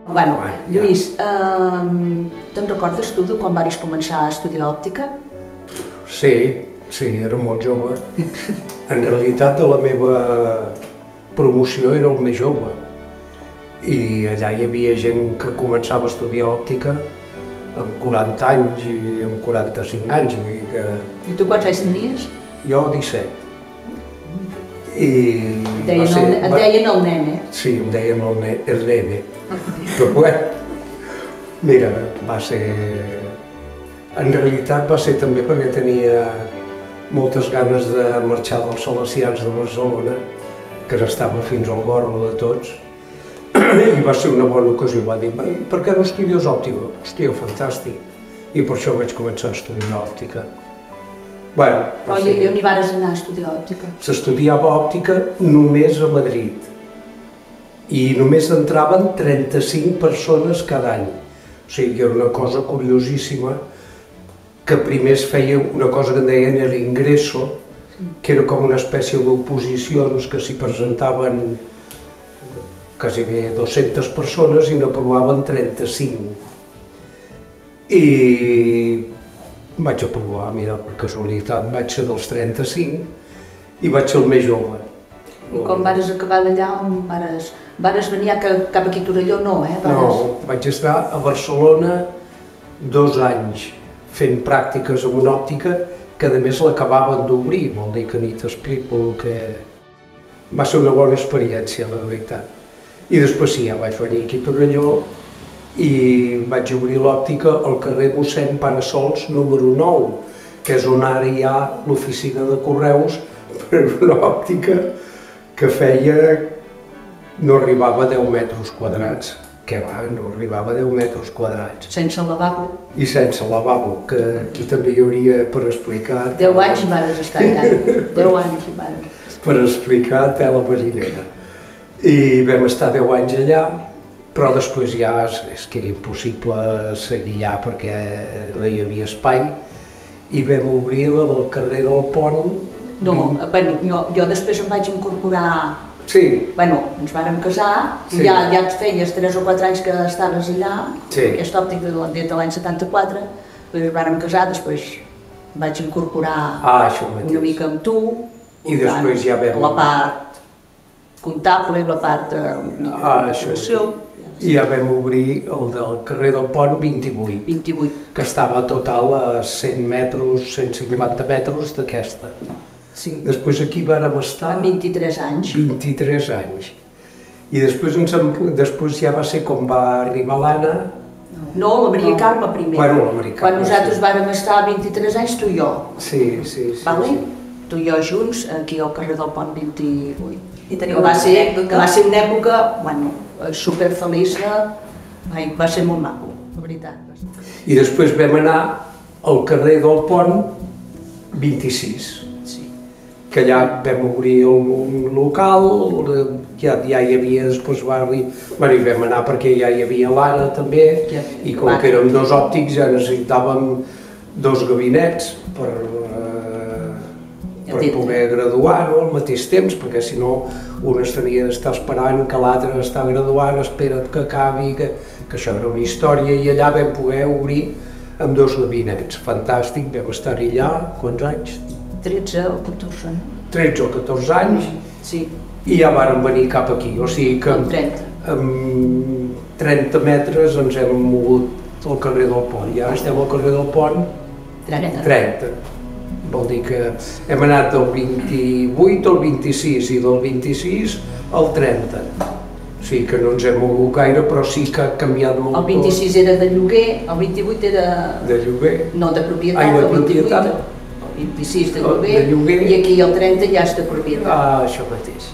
Bueno, Lluís, te'n recordes tu de quan varis començar a estudiar òptica? Sí, era molt jove. En realitat, a la meva promoció era el més jove. I allà hi havia gent que començava a estudiar òptica amb 40 anys i amb 45 anys. I tu quants anys tenies? Jo 17. Et deien el nen, eh? Sí, em deien el nene. Però bueno, mira, va ser... En realitat va ser també perquè tenia moltes ganes de marxar dels Salesians de Barcelona, que estava fins al gorro de tots, i va ser una bona ocasió. Va dir, per què no estudies òptica? Hòstia, fantàstic. I per això vaig començar a estudiar òptica. Bueno, però i on hi vares anar a estudiar òptica? S'estudiava òptica només a Madrid. I només entraven 35 persones cada any. O sigui, era una cosa curiosíssima, que primer es feia una cosa que en deien l'ingreso, que era com una espècie d'oposicions que s'hi presentaven quasi bé 200 persones i n'aprovaven 35. I vaig aprovar, mira, per casualitat, vaig ser dels 35 i vaig ser el més jove. I quan vares acabar d'allà, vares venir cap aquí a Torelló? No, eh? No, vaig estar a Barcelona 2 anys fent pràctiques en una òptica que a més l'acabaven d'obrir, vol dir que ni t'explico el que... Va ser una bona experiència, la veritat. I després sí, ja vaig venir aquí a Torelló i vaig obrir l'òptica al carrer Mossèn Panassols número 9, que és on ara hi ha l'oficina de correus per una òptica que feia... no arribava a 10 metres quadrats. Que va, no arribava a 10 metres quadrats. Sense lavabo. I sense lavabo, que aquí també hi hauria per explicar... 10 anys hi vares estar allà. 10 anys hi vares. Per explicar tela marinera. I vam estar 10 anys allà, però després ja és que era impossible seguir allà perquè no hi havia espai, i vam obrir del carrer del Pont. No, jo després em vaig incorporar. Sí. Bueno, ens vàrem casar, ja et feies 3 o 4 anys que estaves allà, aquesta òptica des de l'any 74, ens vàrem casar, després vaig incorporar una mica amb tu, i després ja vam... la part comptable i la part d'administració. I ja vam obrir el del carrer del Pont 28, que estava a total a 100 metres, 150 metres d'aquesta. Després aquí vàrem estar... 23 anys. 23 anys. I després ja va ser com va arribar l'Anna. No, la Maria Carme primer. Bueno, la Maria Carme. Quan nosaltres vàrem estar 23 anys, tu i jo. Sí. Tu i jo junts, aquí al carrer del Pont 28. Va ser una època, bueno, superfeliç, va ser molt maco, la veritat. I després vam anar al carrer del Pont 26. Que allà vam obrir un local, ja hi havia després barri, bueno, hi vam anar perquè ja hi havia l'Anna també, i com que érem 2 òptics ja necessitàvem 2 gabinets per poder graduar al mateix temps, perquè si no un es tenia d'estar esperant que l'altre està graduant, espera't que acabi, que això era una història, i allà vam poder obrir amb 2 gabinets. Fantàstic, vam estar allà, quants anys? 13 o 14, no? 13 o 14 anys, i ja vàrem venir cap aquí, o sigui que amb 30 metres ens hem mogut al carrer del Pont, i ara estem al carrer del Pont 30. Vol dir que hem anat del 28 al 26 i del 26 al 30. O sigui que no ens hem mogut gaire, però sí que ha canviat molt. El 26 era de lloguer, el 28 era... De lloguer. No, de propietat, el 28. El 26 de lloguer, i aquí el 30 ja és de propietat. Això mateix.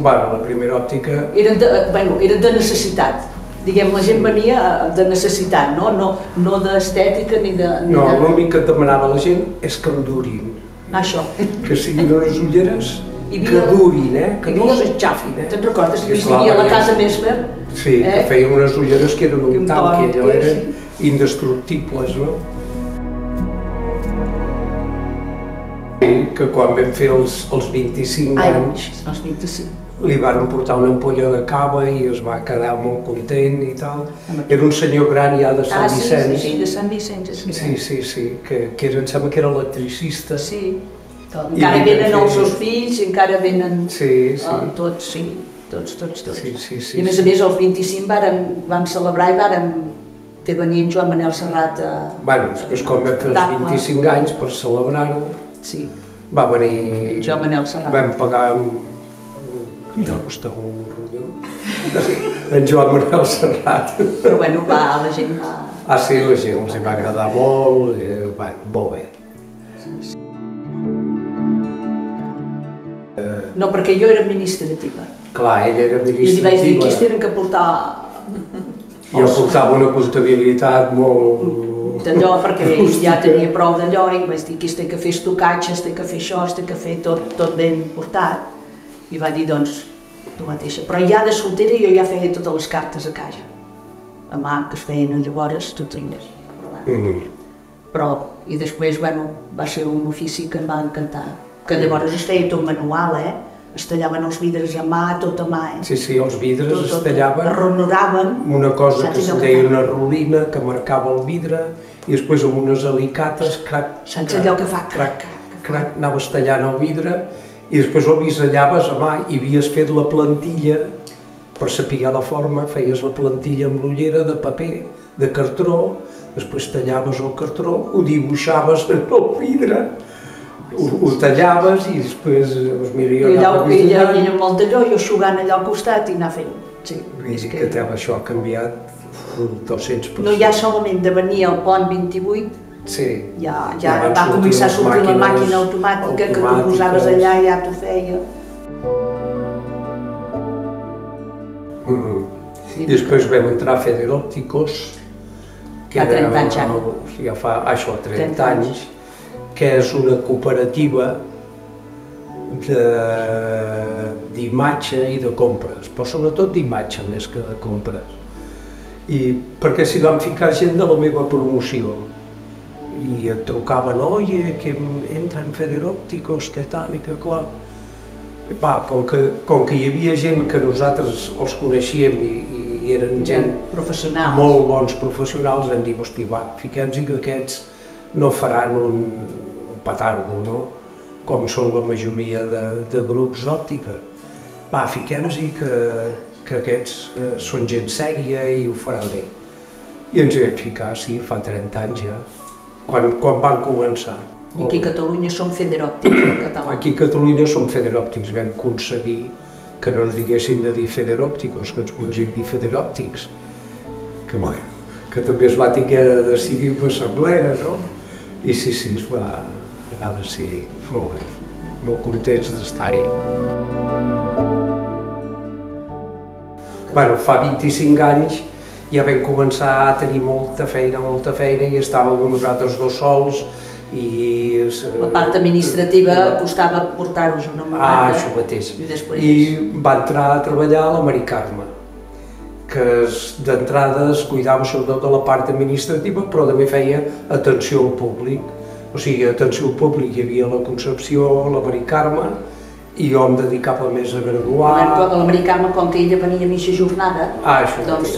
Bueno, la primera òptica... Era de necessitat. Diguem, la gent venia de necessitat, no d'estètica ni de... No, l'únic que demanava la gent és que em durin. Això. Que siguin unes ulleres que durin, que no s'enxafin. Te'n recordes? Hi havia a la casa Mesmer. Sí, que feien unes ulleres que eren un tanc, que allò eren indestructibles, no? Que quan vam fer els 25 anys, els 25. Li van portar una ampolla de cava i es va quedar molt content i tal. Era un senyor gran ja de Sant Vicenç. Sí, de Sant Vicenç. Sí, que em sembla que era electricista. Sí, encara venen els seus fills, encara venen tots, tots. I a més, els 25 vam celebrar i vam venir en Joan Manel Serrat a... Bueno, després quan vam fer els 25 anys per celebrar-ho, va venir... Joan Manel Serrat. Vam pagar no costava un ronyó. En Joan Manel Serrat. Però bueno, la gent va... Ah, sí, la gent els va agradar molt, molt bé. No, perquè jo era administrativa. Clar, ella era administrativa. I li vaig dir que ells tenen que portar... Jo portava una comptabilitat molt... D'allò, perquè ells ja tenia prou d'allò, i vaig dir que té que fer estocatges, té que fer això, té que fer tot ben portat. I va dir, doncs, tu mateixa. Però ja de soltera jo ja feia totes les cartes a casa. A mà, que es feien llavors, totes elles. Però, i després, bueno, va ser un ofici que em va encantar. Que llavors es feia tot manual, es tallaven els vidres a mà, tot a mà, Sí, els vidres es tallaven... Es renoraven. Una cosa que se deia una rolina que marcava el vidre i després amb unes alicates, crac, saps allò que fa crac, anaves tallant el vidre i després ho bisellaves a mà i havies fet la plantilla per saber la forma, feies la plantilla amb l'ullera de paper, de cartró, després tallaves el cartró, ho dibuixaves en el vidre, ho tallaves i després jo anava bisellant. I amb el talló jo xugant allò al costat i anar fent. Que això ha canviat 200%. No ja solament de venir al pont 28, ja va començar a sortir la màquina automàtica que tu posaves allà i ja t'ho feia. I després vam entrar a Federópticos, que a 30 anys ja fa 30 anys, que és una cooperativa d'imatge i de compres, però sobretot d'imatge més que de compres. I perquè s'hi van ficar gent de la meva promoció i et trucaven, oye, que entra en Federópticos, que tal i que clar. Com que hi havia gent que nosaltres els coneixíem i eren gent molt bons professionals, vam dir, hosti, fiquem-hi que aquests no faran un petardo, no? Com són la majoria de grups d'òptica. Fiquem-hi que aquests són gent sèria i ho faran bé. I ens hi vam ficar, sí, fa 30 anys ja, quan van començar. I aquí a Catalunya som Federòptics, en català. Aquí a Catalunya som Federòptics, vam aconseguir que no ens diguessin de dir Federópticos, que ens poguessin dir Federòptics. Que també es va tenir de decidir per assemblea, no? I sí, es va decidir. Molt bé, molt contents d'estar-hi. Fa 25 anys ja vam començar a tenir molta feina i estàvem nosaltres dos sols i... La part administrativa costava portar-nos una maleta. Això mateix. I va entrar a treballar a la Mari Carme, que d'entrada es cuidava sobretot de la part administrativa, però també feia atenció al públic. O sigui, atenció al públic hi havia la Concepció, la Mari Carme, i jo em dedicava més a graduar. A la Mari Carme, com que ella venia a mitja jornada, doncs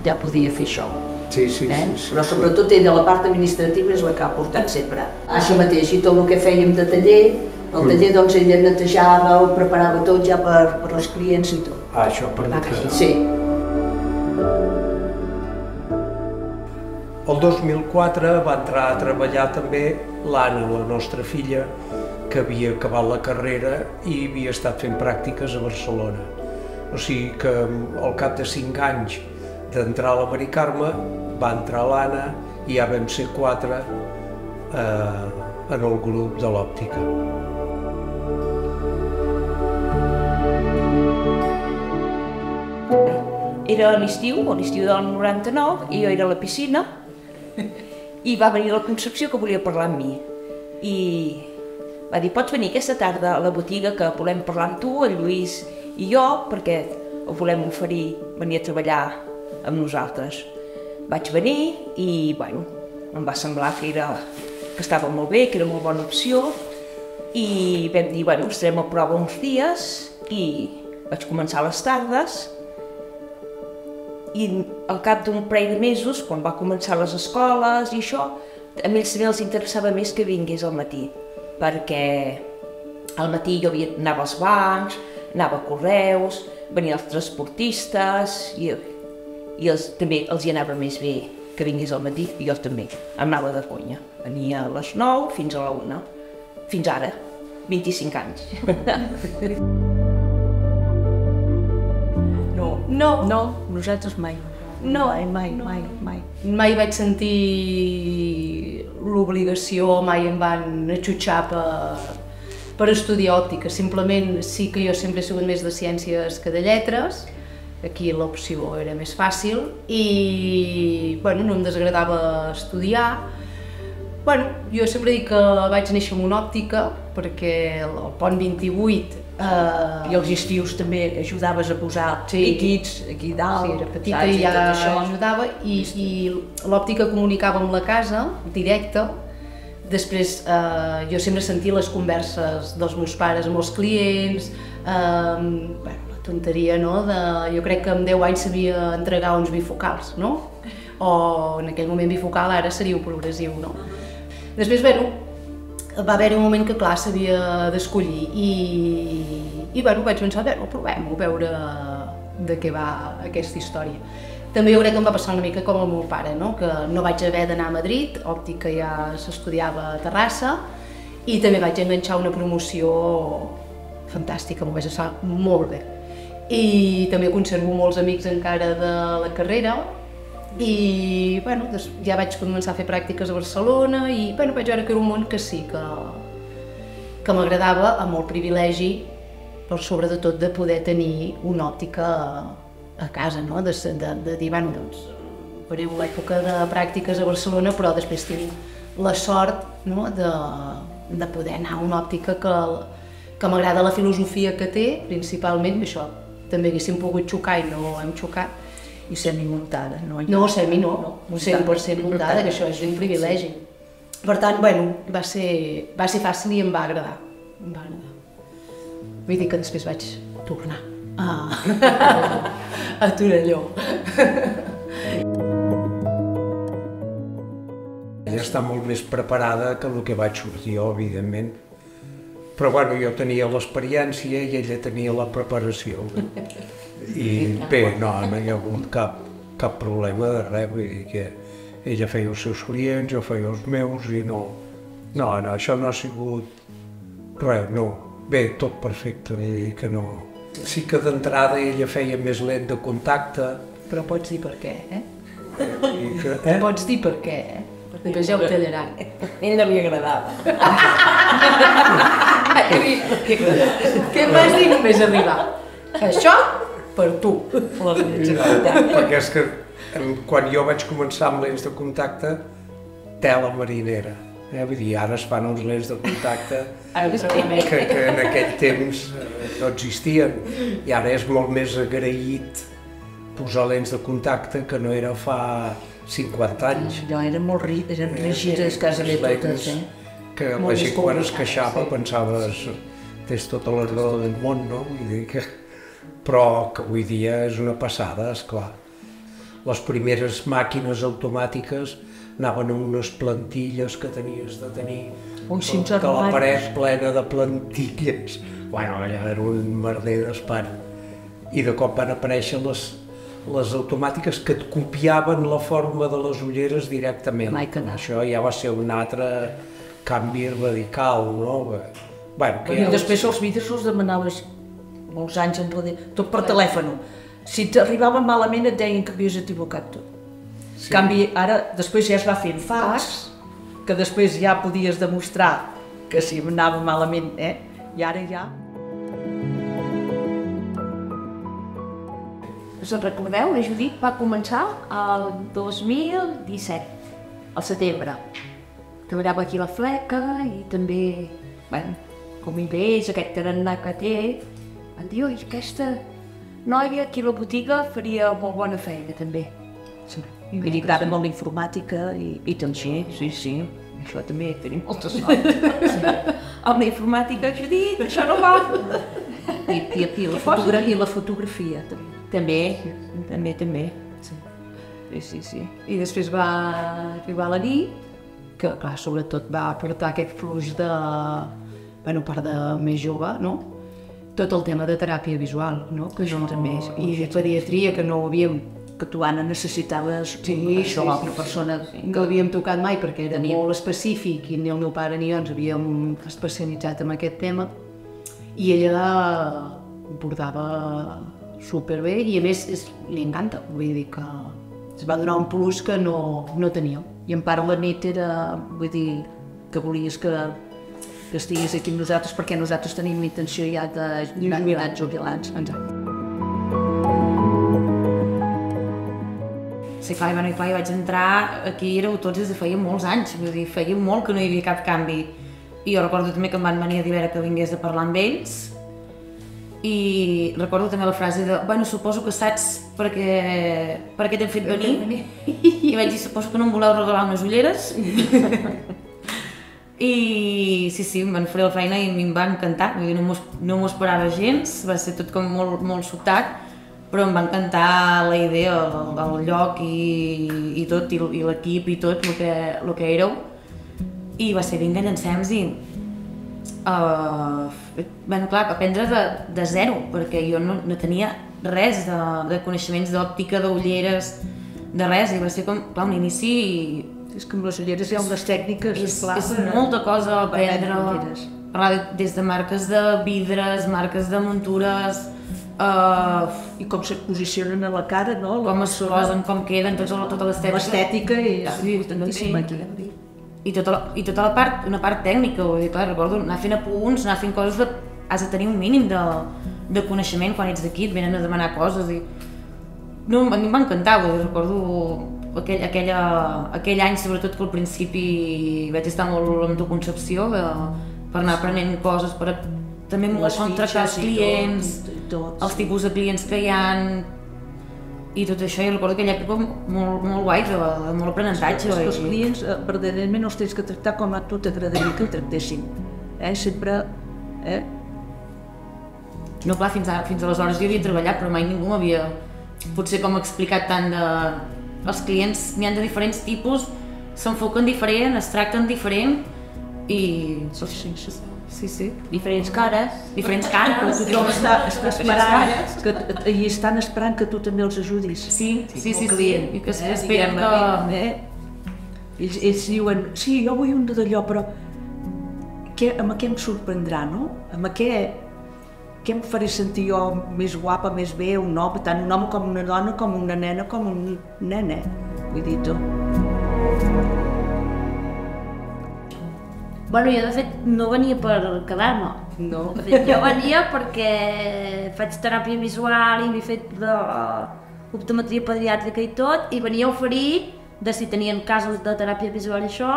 ja podia fer això. Sí. Però sobretot ella, la part administrativa, és la que ha portat sempre. Això mateix, i tot el que fèiem de taller, el taller doncs ella netejava, ho preparava tot ja per als clients i tot. Això per netejar. Sí. El 2004 va entrar a treballar també l'Anna, la nostra filla, que havia acabat la carrera i havia estat fent pràctiques a Barcelona. O sigui que al cap de 5 anys d'entrar a la Mari Carme va entrar l'Anna i ja vam ser 4 en el grup de l'òptica. Era l'estiu del 99, i jo era a la piscina i va venir la Concepció que volia parlar amb mi. I va dir, pots venir aquesta tarda a la botiga que volem parlar amb tu, el Lluís i jo, perquè ho volem oferir venir a treballar amb nosaltres. Vaig venir i, bueno, em va semblar que que estava molt bé, que era molt bona opció, i vam dir, bueno, estarem a prova uns dies, i vaig començar a les tardes, i al cap d'un parell de mesos, quan va començar les escoles i això, a ells també els interessava més que vingués al matí, perquè al matí jo anava als bancs, anava a correus, venien els transportistes, i també els hi anava més bé que vingués al matí, i jo també, em anava de conya. Venia a les 9 fins a la 1, fins ara, 25 anys. No, nosaltres mai. No, mai. Mai vaig sentir l'obligació, mai em van atxutxar per estudiar òptica. Simplement sí que jo sempre he sigut més de ciències que de lletres, aquí l'opció era més fàcil i no em desagradava estudiar. Jo sempre dic que vaig néixer amb una òptica perquè el pont 28 i els estius també ajudaves a posar líquids aquí dalt. Sí, era petita i ja ajudava i l'òptica comunicava amb la casa, directe. Després jo sempre sentia les converses dels meus pares amb els clients, la tonteria, no? Jo crec que amb 10 anys sabia entregar uns bifocals, no? O en aquell moment bifocal ara seria un progressiu, no? Després, va haver un moment que, clar, s'havia d'escollir i vaig pensar, provem-ho, a veure de què va aquesta història. També jo crec que em va passar una mica com el meu pare, no? Que no vaig haver d'anar a Madrid, òptica ja s'estudiava a Terrassa, i també vaig enganxar una promoció fantàstica, m'ho vaig passar molt bé. I també conservo molts amics encara de la carrera, i ja vaig començar a fer pràctiques a Barcelona i vaig veure que era un món que sí que m'agradava, amb molt privilegi, per sobre de tot de poder tenir una òptica a casa, no? De dir, faré l'època de pràctiques a Barcelona, però després tinc la sort de poder anar a una òptica que m'agrada la filosofia que té, principalment, això també haguéssim pogut xocar i no hem xocat. I semi-muntada, no? No, semi no, 100% muntada, que això és un privilegi. Per tant, va ser fàcil i em va agradar. Vull dir que després vaig tornar a Torelló. Ella està molt més preparada que el que vaig sortir jo, evidentment. Però jo tenia l'experiència i ella tenia la preparació. I bé, no hi ha hagut cap problema de res, vull dir que ella feia els seus clients, jo feia els meus i no, això no ha sigut res, no. Bé, tot perfecte, vull dir que no. Sí que d'entrada ella feia més lent de contacte. Però pots dir per què, Pots dir per què, Després ja ho tallaran. A ell no li agradava. Què em vas dir només arribar? Això per tu. Perquè és que quan jo vaig començar amb lents de contacte, tela marinera. Vull dir, ara es fan uns lents de contacte que en aquell temps no existien. I ara és molt més agraït posar lents de contacte que no era fa 50 anys. Allò eren molt rígides quasi totes, que la gent quan es queixava pensaves tens tota la raó del món, no? Vull dir que... Però que avui dia és una passada, esclar. Les primeres màquines automàtiques anaven amb unes plantilles que tenies de tenir tota la paret plena de plantilles. Allà era un merder d'espant. I de cop van aparèixer les automàtiques que et copiaven la forma de les ulleres directament. Això ja va ser un altre canvi radical, no? I després els vídeos els demanaves molts anys enrere, tot per telèfon. Si t'arribava malament et deien que havies equivocat tot. En canvi, ara, després ja es va fer en fax, que després ja podies demostrar que si anava malament, i ara ja... Us en recordeu? La Judit va començar el 2017, al setembre. Treballava aquí a la fleca i també, com hi veus, aquest tarannà que té, em diu, aquesta noia aquí a la botiga faria molt bona feina, també. I li agrada molt la informàtica i també. Sí. Això també tenim molta sort. Amb la informàtica, Judit, això no va. I la fotografia, també. També. Sí. I després va arribar la nit, que clar, sobretot va portar aquest flux de, bueno, part de més jove, no? Tot el tema de teràpia visual, no? Que no també, i de pediatria, que no ho havíem... Que tu, Anna, necessitaves això, l'altra persona... Que l'havíem tocat mai perquè era molt específic i ni el meu pare ni jo ens havíem especialitzat en aquest tema, i ella ho portava superbé i a més li encanta, vull dir que es va donar un plus que no teníem. I en part la nit era, vull dir, que volies que estigués aquí amb nosaltres perquè nosaltres tenim intenció ja de jubilats. Exacte. Sí, clar, i vaig entrar, aquí éreu tots des de feia molts anys, vull dir, feia molt que no hi havia cap canvi. I jo recordo també que em van venir a dir que vingués a parlar amb ells, i recordo també la frase de, bueno, suposo que saps per què t'hem fet venir, i vaig dir, suposo que no em voleu regalar unes ulleres. I sí, em van fer la feina i em va encantar, vull dir, no m'ho esperava gens, va ser tot com molt sobtat, però em va encantar la idea, el lloc i tot, i l'equip i tot, el que éreu. I va ser, vinga, llancem-nos i... Bueno, clar, aprendre de zero, perquè jo no tenia res de coneixements d'òptica, d'ulleres, de res, i va ser com, clar, un inici... És que amb les ulleres hi ha unes tècniques, esclar. És molta cosa a aprendre, des de marques de vidres, marques de muntures... I com se posicionen a la cara, no? Com es posen, com queden, tota l'estètica. L'estètica és importantíssima aquí. I tota la part, una part tècnica, vull dir, clar, recordo anar fent apunts, anar fent coses, has de tenir un mínim de coneixement quan ets d'aquí, et venen a demanar coses i... No, a mi em va encantar, vull dir, recordo aquell any, sobretot que al principi vaig estar molt en autoconcepció per anar aprenent coses, per també molt tractar els clients, els tipus de clients que hi ha, i tot això, jo recordo aquella època molt guai, de molt aprenentatge. Els clients verdaderament els tens que tractar com a tu t'agradaria que tractessin, sempre... No, clar, fins aleshores jo havia treballat, però mai ningú m'havia potser com explicat tant de... Els clients n'hi ha de diferents tipus, s'enfoquen diferent, es tracten diferent, i... Sí. Diferents cares. Però tothom està esperant, i estan esperant que tu també els ajudis. Sí. I que esperen que... Ells diuen, sí, jo vull un d'allò, però amb què em sorprendrà, no? Amb què em faré sentir jo més guapa, més bé, un home, tant un home com una dona, com una nena, com un nen, vull dir tu. Bueno, jo de fet no venia per quedar-me. No. De fet, jo venia perquè faig teràpia visual i m'he fet optometria pediàtrica i tot, i venia a oferir de si tenien casos de teràpia visual i això,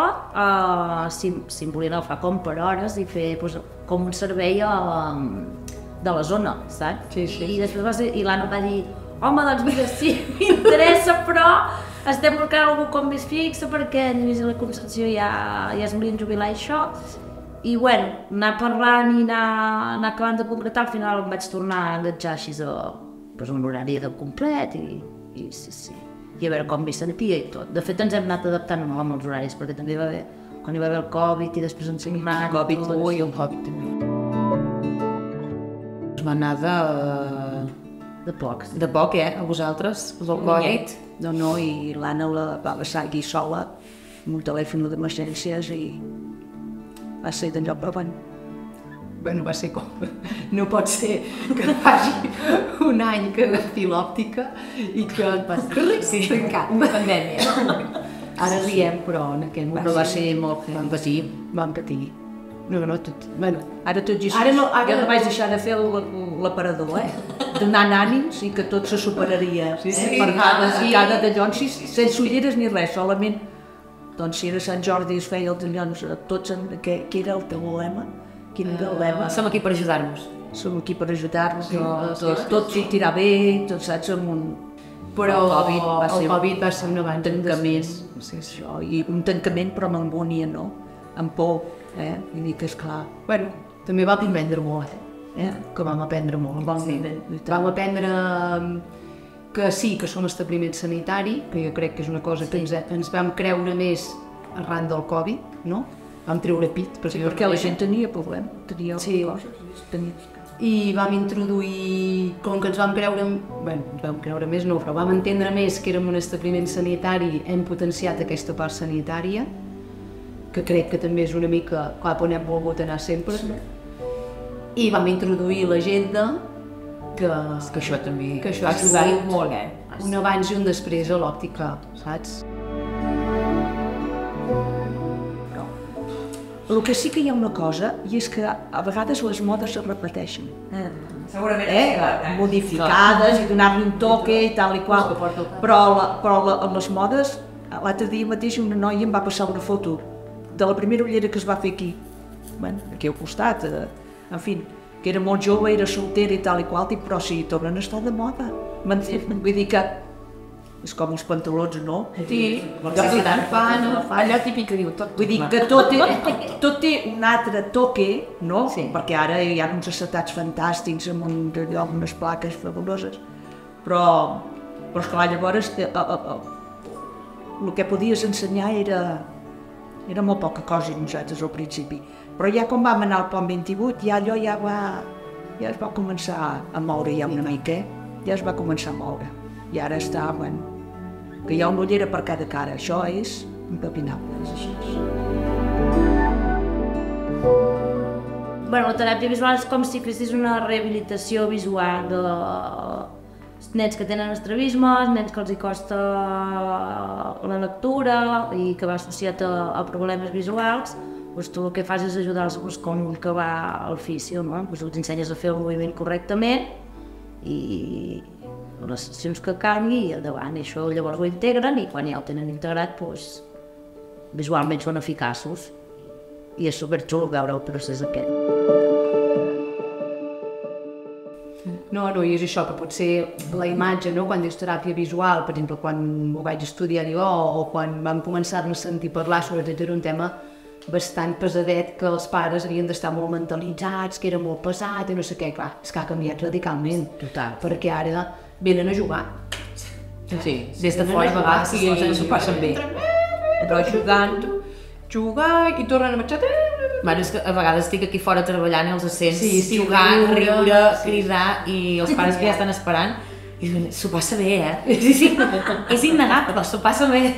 si em volien agafar com per hores i fer com un servei de la zona, saps? Sí. I després l'Anna va dir, home, doncs mira, sí, m'interessa, però estem buscant algú com més fixa perquè a Lluís i la Concepció ja es volien jubilar i això. I bueno, anar parlant i anar acabant de concretar, al final em vaig tornar a enganxar així a un horari de complet i sí. I a veure com m'hi sentia i tot. De fet ens hem anat adaptant amb els horaris perquè també va haver, quan hi va haver el Covid i després ens hem anat... El Covid, i el Covid també. Us va anar De poc, a vosaltres, el Covid. No, i l'Anna la va passar aquí sola, amb un telèfon d'emergències i va ser d'allò, però bueno. Bueno, va ser com... No pot ser que faci un any que agafi l'òptica i que et passi tancat. Una pandèmia. Ara riem, però en aquell moment... Però va ser molt... Vam patir. No, tot... Bueno, ara tot just... Ara no vaig deixar de fer l'aparador, donant ànims i que tot se superaria. Per cada d'allò, sense ulleres ni res, solament... Doncs si era Sant Jordi es feia els dallons tots, què era el teu lema? Quin era el lema? Som aquí per ajudar-nos. Som aquí per ajudar-nos, tot sortirà bé, tot saps, amb un... Però el Covid va ser un abans i un després. I un tancament però amb angúnia, no? Amb por, vull dir que esclar. Bueno, també vam aprendre molt, que vam aprendre molt. Vam aprendre que sí, que som establiment sanitari, que jo crec que és una cosa que ens vam creure més arran del Covid, no? Vam treure pit. Perquè la gent tenia problema, tenia coses. I vam introduir, com que ens vam creure més no, però vam entendre més que érem un establiment sanitari, hem potenciat aquesta part sanitària, que crec que també és una mica cap on hem volgut anar sempre. I vam introduir l'agenda, que això també ha ajudat molt, un abans i un després a l'òptica, saps? El que sí que hi ha una cosa, i és que a vegades les modes es repeteixen. Segurament. Modificades i donar-li un toque i tal i qual. Però les modes, l'altre dia mateix una noia em va passar una foto de la primera ullera que es va fer aquí, aquí al costat, en fi, que era molt jove, era soltera i tal i qual, però sí, tornen a estar de moda. Vull dir que és com els pantalons, no? Sí, allò típic que diu tot. Vull dir que tot té un altre toque, no? Perquè ara hi ha uns assetats fantàstics amb unes plaques fabuloses, però esclar, llavors el que podies ensenyar era molt poca cosa nosaltres al principi, però ja quan vam anar al Pont 28 ja allò ja es va començar a moure ja una mica, ja es va començar a moure i ara està, que hi ha una ullera per cada cara, això és impepinable, és així. La teràpia visual és com si fessis una rehabilitació visual dels nens que tenen estrabisme, nens que els hi costa la lectura i que va associat a problemes visuals, tu el que fas és ajudar-los com que va al fisio, els ensenyes a fer el moviment correctament i les sessions que calgui i endavant, això llavors ho integren i quan ja ho tenen integrat, visualment són eficaços i és superxulo veure el procés aquest. No, i és això, que potser la imatge, quan dius teràpia visual, per exemple, quan ho vaig estudiar jo o quan vam començar-ne a sentir parlar, sobretot era un tema bastant pesadet, que els pares havien d'estar molt mentalitzats, que era molt pesat i no sé què, clar, és que ha canviat radicalment. Total. Perquè ara venen a jugar. Sí, des de fora a vegades les coses s'ho passen bé. Però jugar i tornen a marxar. És que a vegades estic aquí fora treballant i els sents jugar, riure, cridar i els pares que ja estan esperant i diuen, s'ho passa bé, Sí, és innegable, s'ho passa bé.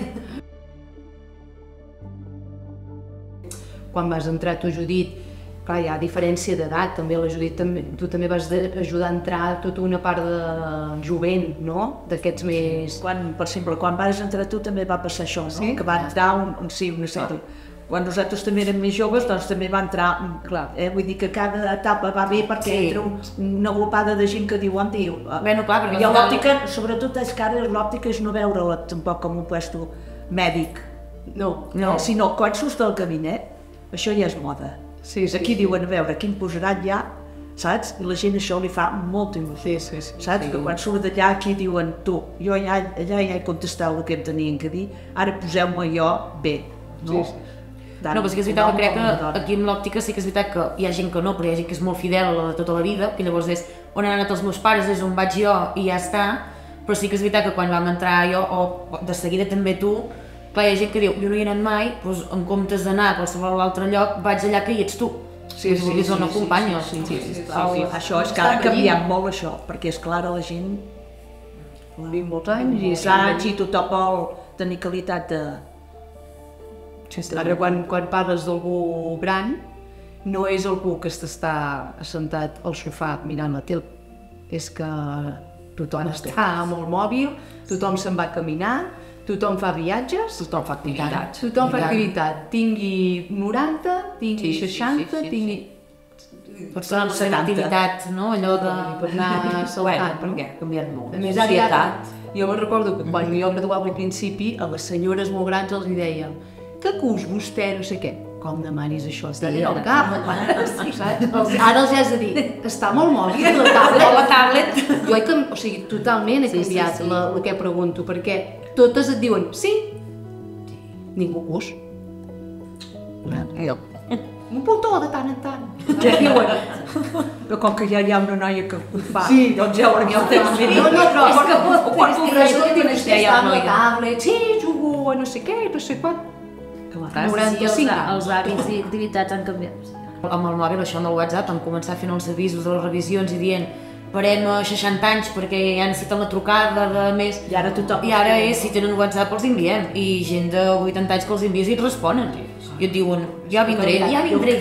Quan vas entrar tu, Judit, clar, hi ha diferència d'edat, també la Judit, tu també vas ajudar a entrar tota una part de jovent, no? D'aquests més... Per exemple, quan vas entrar tu també va passar això, no? Que va entrar una certa... Quan nosaltres també érem més joves, doncs també va entrar... Clar, vull dir que cada etapa va bé perquè entra una agrupada de gent que diu, I a l'òptica, sobretot és que ara l'òptica és no veure-la tampoc com un puesto mèdic, sinó quan surts del cabinet, això ja és moda. Aquí diuen, a veure, quin posaran ja, saps? I la gent això li fa molta il·lusió, saps? Que quan surt d'allà aquí diuen, tu, jo allà ja he contestat el que em tenien que dir, ara poseu-me jo bé, no? No, però sí que és veritat que crec que aquí amb l'òptica sí que és veritat que hi ha gent que no, però hi ha gent que és molt fidel a la de tota la vida, que llavors és on han anat els meus pares, és on vaig jo i ja està, però sí que és veritat que quan vam entrar jo, o de seguida també tu, clar, hi ha gent que diu, jo no hi he anat mai, doncs en comptes d'anar a qualsevol altre lloc, vaig allà que hi ets tu. Sí, són acompanyos. Això és que ha canviat molt això, perquè és clar, la gent viu molts anys i saig i tothom vol tenir qualitat de... Ara quan parles d'algú gran, no és algú que està assentat al sofà mirant la tele, és que tothom està molt mòbil, tothom se'n va a caminar, tothom fa viatges, tothom fa activitat, tingui 90, tingui 60, tingui... Pots anar amb activitat, no? Allò de... Per anar saltant. Perquè ha canviat molt. A més, ara, jo me'n recordo que quan jo graduava al principi, a les senyores molt grans els dèiem que cus vostè no sé què. Com demanis això? Està allà al cap. Ara els has de dir, està molt mòbil la tablet. Jo totalment he canviat el que pregunto, perquè totes et diuen sí, ningú gust. Un puntó de tant en tant. Què diuen? Però com que ja hi ha una noia que ho fa, doncs ja ho temps mirit. Però quan vostè està amb la tablet, sí, jugo a no sé què, no sé quant. 95 els hàbits i activitats han canviat. Amb el mòbil, això amb el WhatsApp, vam començar fent els avisos de les revisions i dient parem a 60 anys perquè ja necessiten la trucada de més. I ara tothom. I ara si tenen WhatsApp els enviem. I gent de 80 anys que els envies i et responen. I et diuen, ja vindré de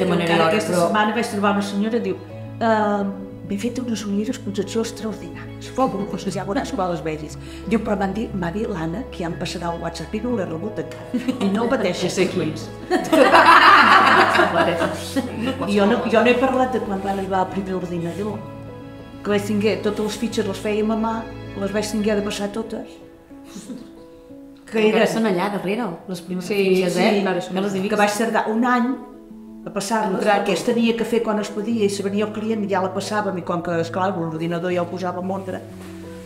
manera d'hora. Aquesta setmana vaig trobar una senyora que diu m'he fet unes ulleres concepció extraordinàries. Fabuloses, ja veuràs quan les vegis. Diu, però m'ha dit l'Anna que ja em passarà el WhatsApp i no l'he rebut encara. I no pateixis, sé qui és. Jo no he parlat de quan va arribar el primer ordinador. Que vaig tinguer, totes les fitxes les feia a mà, les vaig tinguer de passar totes. Que són allà darrere, les primeres fitxes, que vaig tardar un any a passar-les, perquè es tenia que fer quan es podia i si venia el client ja la passàvem i com que, esclar, l'ordinador ja ho posava en ordre.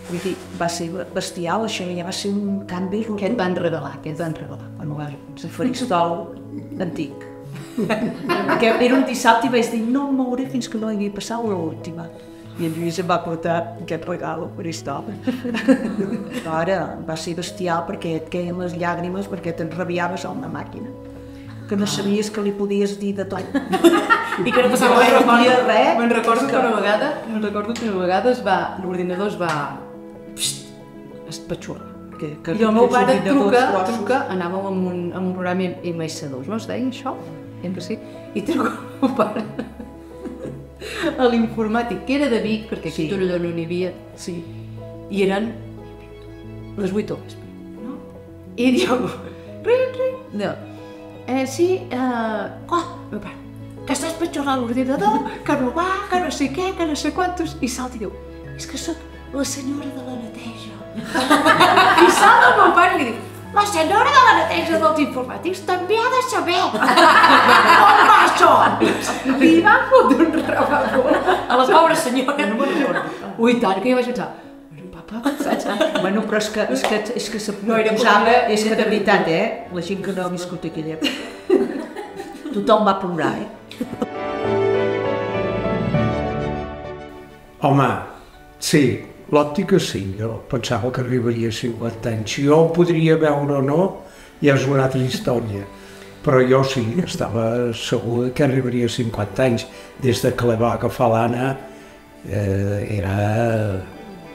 Vull dir, va ser bestial, això ja va ser un canvi. Què et van regalar? Bueno, un faristol antic. Perquè era un dissabte i vaig dir no em mouré fins que no hagi passat l'última. I en Lluís em va portar aquest regal al faristol. Ara va ser bestial perquè et queien les llàgrimes perquè t'enrabiaves a una màquina. Que no sabies que li podies dir de tot. I que no passava res. Me'n recordo que una vegada l'ordinador es va espatxurrar. I el meu pare truca, anàvem amb un programa MS2, no es deia això? I truca el meu pare a l'informàtic, que era de Vic, perquè aquí a Torelló no n'hi havia, i eren les 8 hores. I diu, meu pare, que estàs patxorrant l'ordinador, que no va, que no sé què, que no sé quantos, i salta i diu, és que soc la senyora de la neteja. I salta el meu pare i li diu, la senyora de la neteja dels informàtics també ha de saber com va això. Li va fotre un rebagó a la pobra senyora. Ui, tant, que jo vaig pensar, bueno, però és que se posava, és que de veritat, la gent que no ha viscut aquella tothom va plorar, Home, sí, l'òptica sí, jo pensava que arribaria a 50 anys. Si jo ho podria veure o no, ja és una altra història. Però jo sí, estava segur que arribaria a 50 anys. Des de que la va agafar l'Anna, era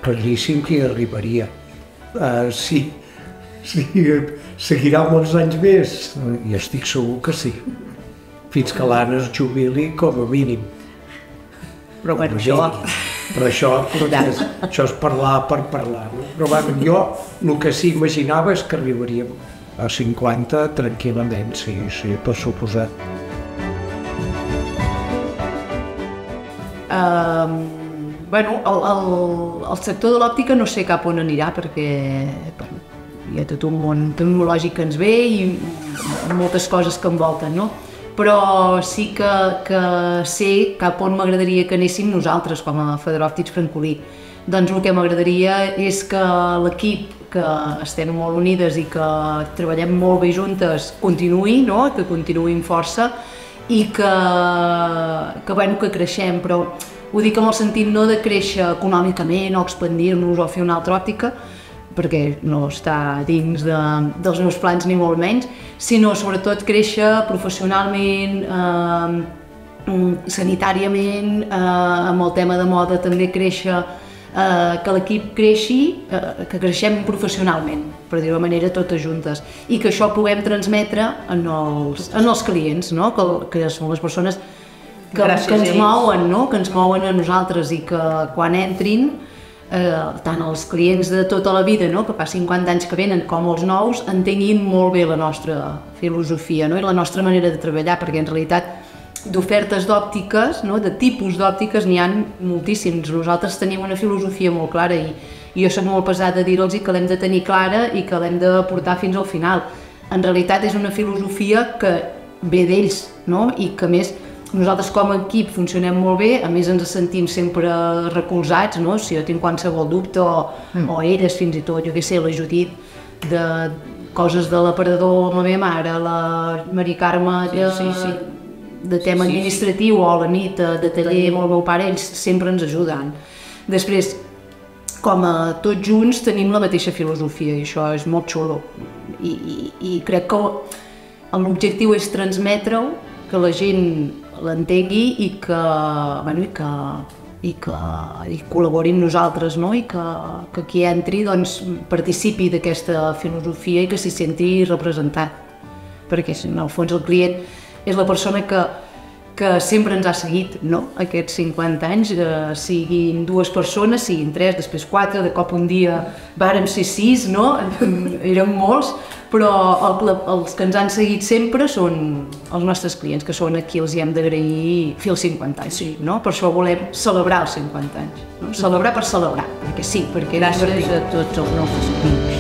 claríssim que hi arribaria. Sí, seguirà molts anys més, i estic segur que sí. Fins que l'Anna es jubili com a mínim. Però bueno, això és parlar per parlar. Però bueno, jo el que sí imaginava és que arribaríem a 50 tranquil·lament, sí, per suposat. Bueno, el sector de l'òptica no sé cap on anirà perquè hi ha tot un món tecnològic que ens ve i moltes coses que envolten, no? Però sí que sé cap on m'agradaria que anéssim nosaltres com a Federòptics Francolí. Doncs el que m'agradaria és que l'equip, que estem molt unides i que treballem molt bé juntes, continuï, no? Que continuï amb força i que creixem, però ho dic en el sentit no de créixer econòmicament o expandir-nos o fer una altra òptica, perquè no està dins dels meus plans ni molt menys, sinó sobretot créixer professionalment, sanitàriament, amb el tema de moda també créixer, que l'equip creixi, que creixem professionalment, per dir-ho de manera totes juntes, i que això puguem transmetre en els clients, no? Que són les persones que ens mouen, no? Que ens mouen a nosaltres i que quan entrin, tant els clients de tota la vida, no? Que fa 50 anys que venen, com els nous, entenguin molt bé la nostra filosofia, no? I la nostra manera de treballar, perquè en realitat d'ofertes d'òptiques, no? De tipus d'òptiques n'hi ha moltíssims. Nosaltres tenim una filosofia molt clara i jo soc molt pesada a dir-los que l'hem de tenir clara i que l'hem de portar fins al final. En realitat és una filosofia que ve d'ells, no? I que a més nosaltres com a equip funcionem molt bé, a més ens sentim sempre recolzats, no? Si jo tinc qualsevol dubte, o eres fins i tot, jo què sé, la Judit, de coses de l'aparador amb la meva mare, la Mari Carme de tema administratiu, o la Nit de taller amb el meu pare, ells sempre ens ajuden. Després, com a tots junts tenim la mateixa filosofia i això és molt xulo. I crec que l'objectiu és transmetre-ho, que la gent l'entengui i que col·labori amb nosaltres, no? I que qui entri participi d'aquesta filosofia i que s'hi senti representat. Perquè en el fons el client és la persona que sempre ens ha seguit, no? Aquests 50 anys, siguin 2 persones, siguin 3, després 4, de cop un dia vàrem ser 6, no? Érem molts, però els que ens han seguit sempre són els nostres clients, que són a qui els hi hem d'agrair fer els 50 anys, no? Per això volem celebrar els 50 anys, no? Celebrar per celebrar, perquè sí, perquè gràcies a tots els nostres clients.